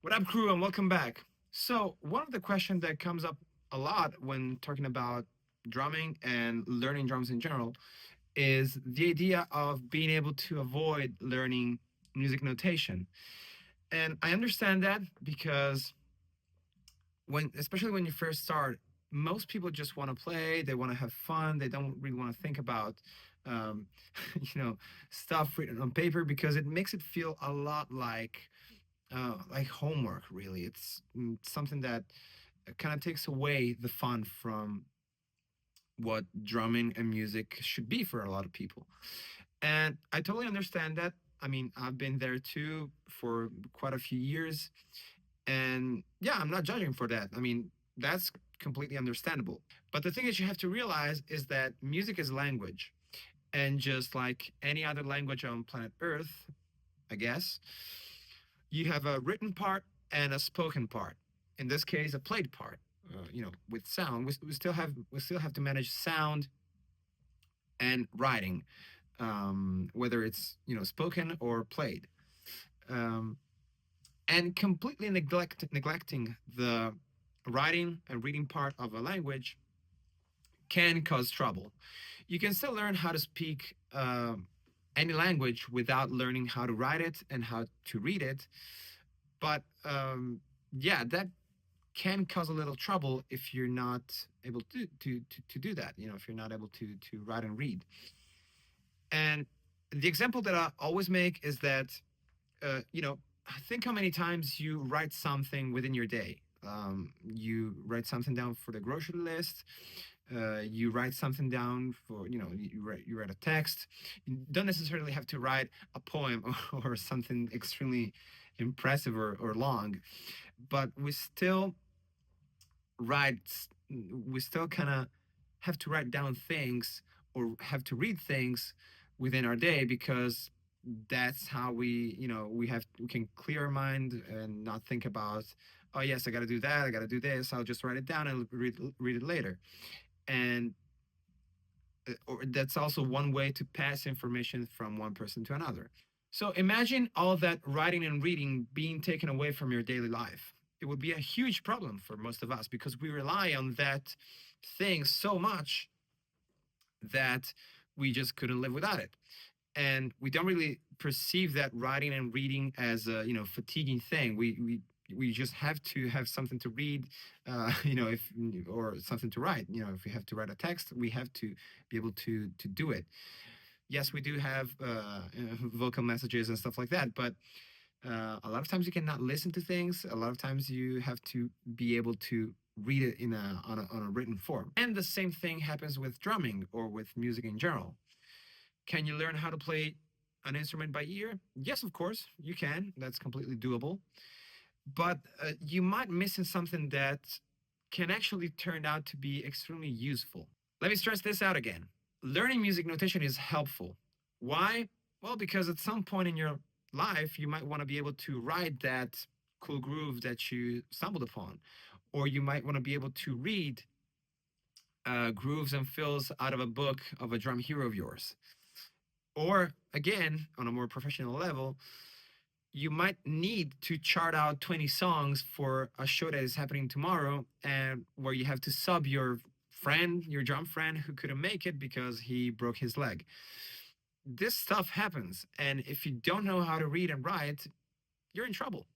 What up, crew, and welcome back. So, one of the questions that comes up a lot when talking about drumming and learning drums in general is the idea of being able to avoid learning music notation. And I understand that because especially when you first start, most people just want to play, they want to have fun, they don't really want to think about, um, you know, stuff written on paper because it makes it feel a lot like homework. Really, it's something that kind of takes away the fun from what drumming and music should be for a lot of people. And I totally understand that. I mean, I've been there too for quite a few years, and yeah, I'm not judging for that. I mean, that's completely understandable. But the thing that you have to realize is that music is language, and just like any other language on planet Earth, I guess, you have a written part and a spoken part. In this case, a played part. With sound, we still have to manage sound and writing, whether it's spoken or played, um, and completely neglecting the writing and reading part of a language can cause trouble. You can still learn how to speak any language without learning how to write it and how to read it, but yeah, that can cause a little trouble if you're not able to do that. If you're not able to write and read. And the example that I always make is that uh, you know think how many times you write something within your day. You write something down for the grocery list. You write something down for you write a text. You don't necessarily have to write a poem or something extremely impressive or long, but write we still kind of have to write down things or have to read things within our day because that's how we can clear our mind and not think about, oh yes, I got to do that, I got to do this, I'll just write it down and read it later. And or that's also one way to pass information from one person to another. So imagine all that writing and reading being taken away from your daily life. It would be a huge problem for most of us because we rely on that thing so much that we just couldn't live without it. And we don't really perceive that writing and reading as a fatiguing thing. We just have to have something to read, if or something to write. If we have to write a text, we have to be able to do it. Yes, we do have vocal messages and stuff like that, but a lot of times you cannot listen to things. A lot of times you have to be able to read it on a written form. And the same thing happens with drumming or with music in general. Can you learn how to play an instrument by ear? Yes, of course, you can. That's completely doable. But you might missing something that can actually turn out to be extremely useful. Let me stress this out again. Learning music notation is helpful. Why? Well, because at some point in your life, you might want to be able to ride that cool groove that you stumbled upon, or you might want to be able to read grooves and fills out of a book of a drum hero of yours. Or again, on a more professional level, you might need to chart out 20 songs for a show that is happening tomorrow and where you have to sub your friend, your drum friend who couldn't make it because he broke his leg. This stuff happens. And if you don't know how to read and write, you're in trouble.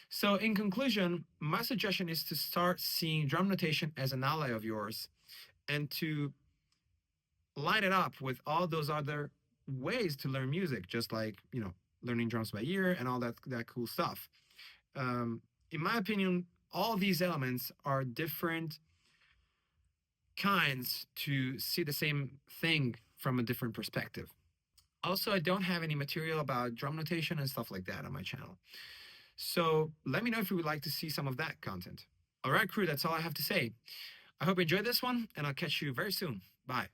So, in conclusion, my suggestion is to start seeing drum notation as an ally of yours and to line it up with all those other ways to learn music, just like, learning drums by ear and all that cool stuff. In my opinion, all these elements are different kinds to see the same thing from a different perspective. Also, I don't have any material about drum notation and stuff like that on my channel. So let me know if you would like to see some of that content. All right, crew, that's all I have to say. I hope you enjoyed this one, and I'll catch you very soon. Bye.